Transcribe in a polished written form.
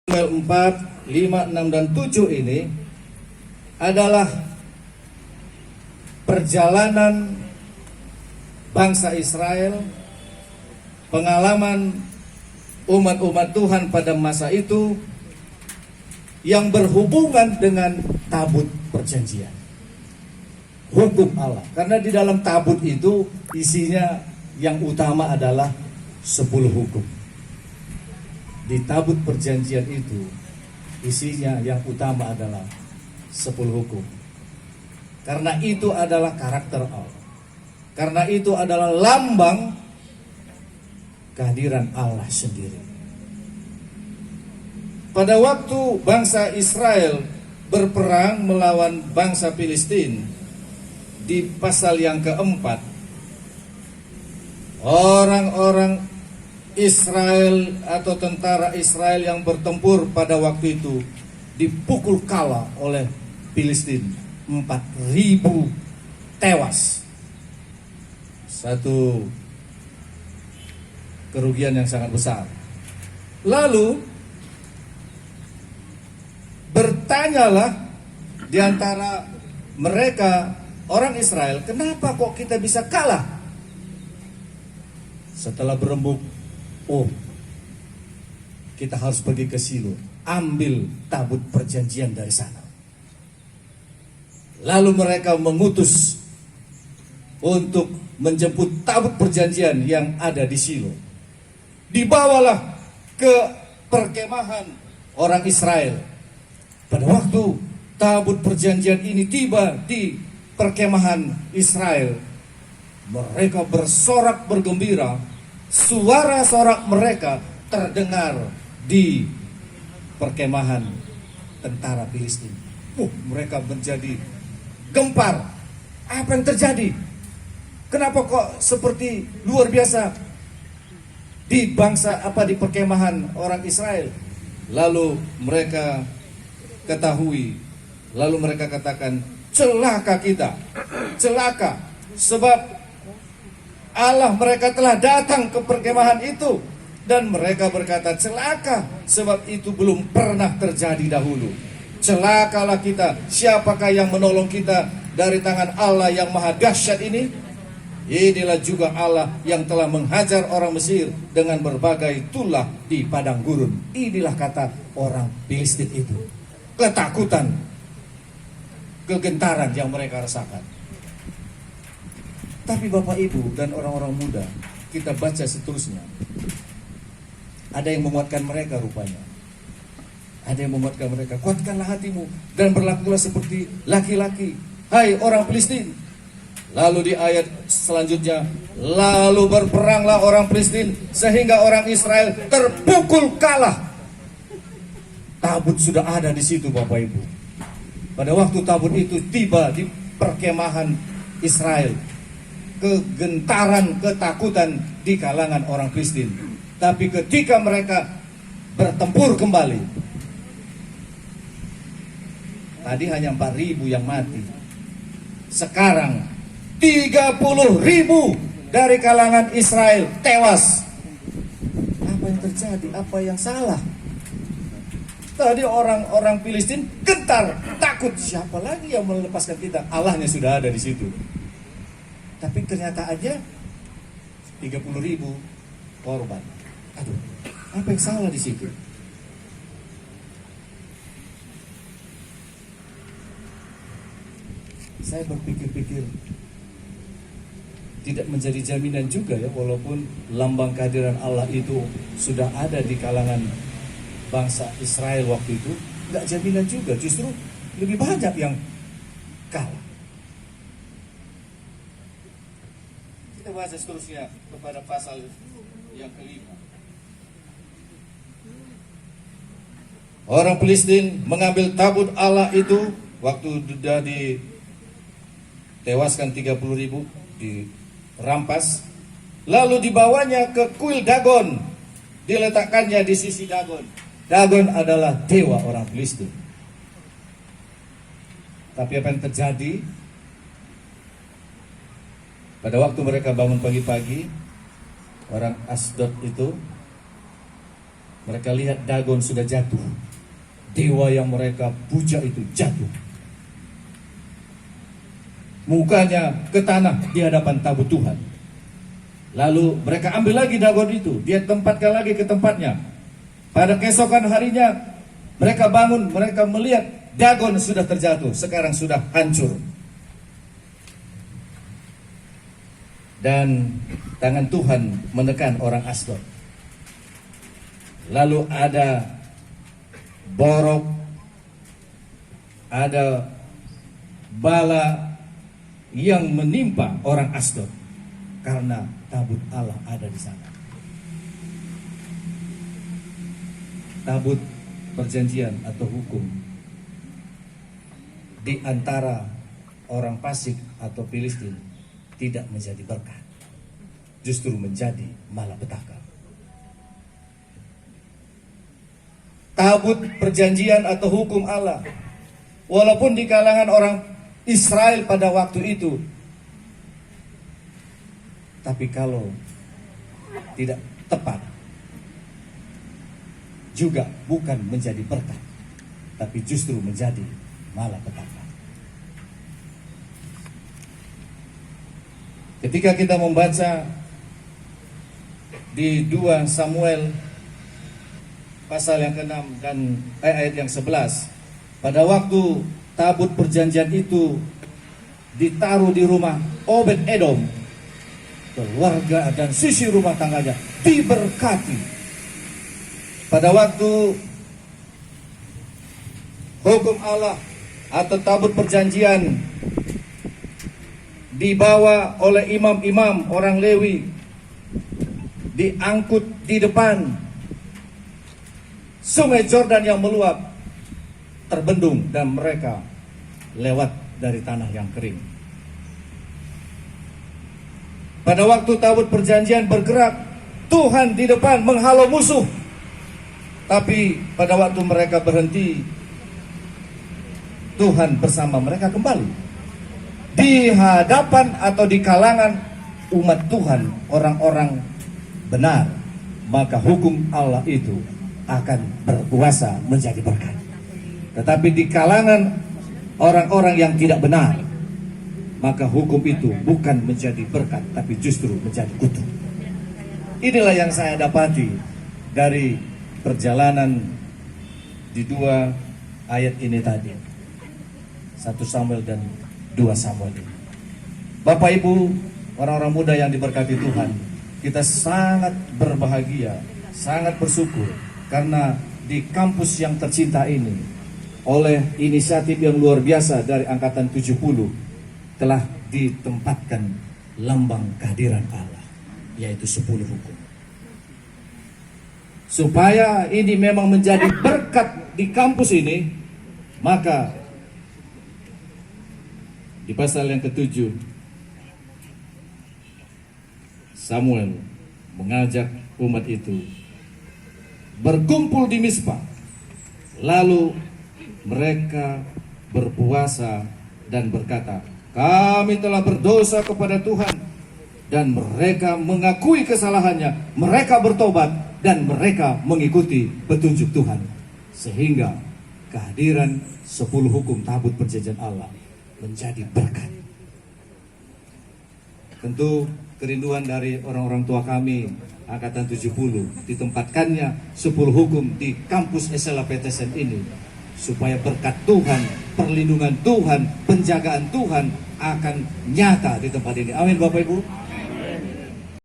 Samuel 4, 5, 6, dan 7 ini adalah perjalanan bangsa Israel, pengalaman umat-umat Tuhan pada masa itu yang berhubungan dengan tabut perjanjian, hukum Allah. Karena di dalam tabut itu isinya yang utama adalah 10 hukum. Di tabut perjanjian itu isinya yang utama adalah 10 hukum. Karena itu adalah karakter Allah. Karena itu adalah lambang kehadiran Allah sendiri. Pada waktu bangsa Israel berperang melawan bangsa Filistin, di pasal yang keempat, orang-orang Israel atau tentara Israel yang bertempur pada waktu itu dipukul kalah oleh Filistin. 4.000 tewas. Satu kerugian yang sangat besar. Lalu bertanyalah di antara mereka orang Israel, kenapa kok kita bisa kalah? Setelah berembuk, oh, kita harus pergi ke Silo, ambil tabut perjanjian dari sana. Lalu mereka mengutus untuk menjemput tabut perjanjian yang ada di Silo. Dibawalah ke perkemahan orang Israel. Pada waktu tabut perjanjian ini tiba di perkemahan Israel, mereka bersorak bergembira. Suara sorak mereka terdengar di perkemahan tentara Filistin. Mereka menjadi gempar. Apa yang terjadi? Kenapa kok seperti luar biasa di di perkemahan orang Israel? Lalu mereka ketahui, lalu mereka katakan, celaka kita, celaka, sebab Allah mereka telah datang ke perkemahan itu. Dan mereka berkata, celaka, sebab itu belum pernah terjadi dahulu. Celakalah kita, siapakah yang menolong kita dari tangan Allah yang maha dahsyat ini? Inilah juga Allah yang telah menghajar orang Mesir dengan berbagai tulah di padang gurun. Inilah kata orang Filistin itu. Ketakutan, kegentaran yang mereka rasakan. Tapi Bapak Ibu dan orang-orang muda, kita baca seterusnya. Ada yang menguatkan mereka rupanya. Ada yang menguatkan mereka. Kuatkanlah hatimu dan berlakulah seperti laki-laki, hai orang Filistin. Lalu di ayat selanjutnya, lalu berperanglah orang Filistin sehingga orang Israel terpukul kalah. Tabut sudah ada di situ Bapak Ibu. Pada waktu tabut itu tiba di perkemahan Israel, kegentaran, ketakutan di kalangan orang Filistin. Tapi ketika mereka bertempur kembali, tadi hanya 4.000 yang mati. Sekarang 30.000 dari kalangan Israel tewas. Apa yang terjadi? Apa yang salah? Tadi orang-orang Filistin gentar, takut. Siapa lagi yang melepaskan kita? Allahnya sudah ada di situ. Tapi ternyata aja 30.000 korban. Aduh, apa yang salah di situ? Saya berpikir-pikir, tidak menjadi jaminan juga ya, walaupun lambang kehadiran Allah itu sudah ada di kalangan bangsa Israel waktu itu, nggak jaminan juga, justru lebih banyak yang kalah. Kita baca seterusnya kepada pasal yang kelima. Orang Filistin mengambil tabut Allah itu waktu sudah ditewaskan 30.000, dirampas, lalu dibawanya ke kuil Dagon, diletakkannya di sisi Dagon. Dagon adalah dewa orang Filistin. Tapi apa yang terjadi? Pada waktu mereka bangun pagi-pagi, orang Asdod itu Mereka lihat Dagon sudah jatuh. Dewa yang mereka puja itu jatuh. Mukanya ke tanah di hadapan tabut Tuhan. Lalu mereka ambil lagi Dagon itu. Dia tempatkan lagi ke tempatnya. Pada keesokan harinya mereka bangun. Mereka melihat Dagon sudah terjatuh. Sekarang sudah hancur. Dan tangan Tuhan menekan orang Asdod. Lalu ada borok, ada bala yang menimpa orang Asdod karena tabut Allah ada di sana. Tabut perjanjian atau hukum di antara orang Pasik atau Filistin tidak menjadi berkat, justru menjadi malapetaka. Tabut perjanjian atau hukum Allah, walaupun di kalangan orang Israel pada waktu itu, tapi kalau tidak tepat, juga bukan menjadi berkat, tapi justru menjadi malapetaka. Ketika kita membaca di 2 Samuel pasal yang ke-6 dan ayat yang 11, pada waktu tabut perjanjian itu ditaruh di rumah Obed Edom, keluarga dan sisi rumah tangganya diberkati. Pada waktu hukum Allah atau tabut perjanjian dibawa oleh imam-imam orang Lewi, diangkut di depan, Sungai Jordan yang meluap terbendung dan mereka lewat dari tanah yang kering. Pada waktu tabut perjanjian bergerak, Tuhan di depan menghalau musuh. Tapi pada waktu mereka berhenti, Tuhan bersama mereka kembali. Di hadapan atau di kalangan umat Tuhan, orang-orang benar, maka hukum Allah itu akan berkuasa menjadi berkat. Tetapi di kalangan orang-orang yang tidak benar, maka hukum itu bukan menjadi berkat, tapi justru menjadi kutuk. Inilah yang saya dapati dari perjalanan di 2 ayat ini tadi, 1 Samuel dan 2 Samuel ini. Bapak Ibu, orang-orang muda yang diberkati Tuhan, kita sangat berbahagia, sangat bersyukur karena di kampus yang tercinta ini, oleh inisiatif yang luar biasa dari Angkatan 70, telah ditempatkan lambang kehadiran Allah, yaitu 10 hukum. Supaya ini memang menjadi berkat di kampus ini, maka di pasal yang ke-7, Samuel mengajak umat itu berkumpul di Mizpah. Lalu mereka berpuasa dan berkata, kami telah berdosa kepada Tuhan. Dan mereka mengakui kesalahannya, mereka bertobat dan mereka mengikuti petunjuk Tuhan. Sehingga kehadiran 10 hukum tabut perjanjian Allah menjadi berkat. Tentu kerinduan dari orang-orang tua kami Angkatan 70 ditempatkannya 10 hukum di kampus SLA PTSN ini, supaya berkat Tuhan, perlindungan Tuhan, penjagaan Tuhan akan nyata di tempat ini. Amin Bapak Ibu.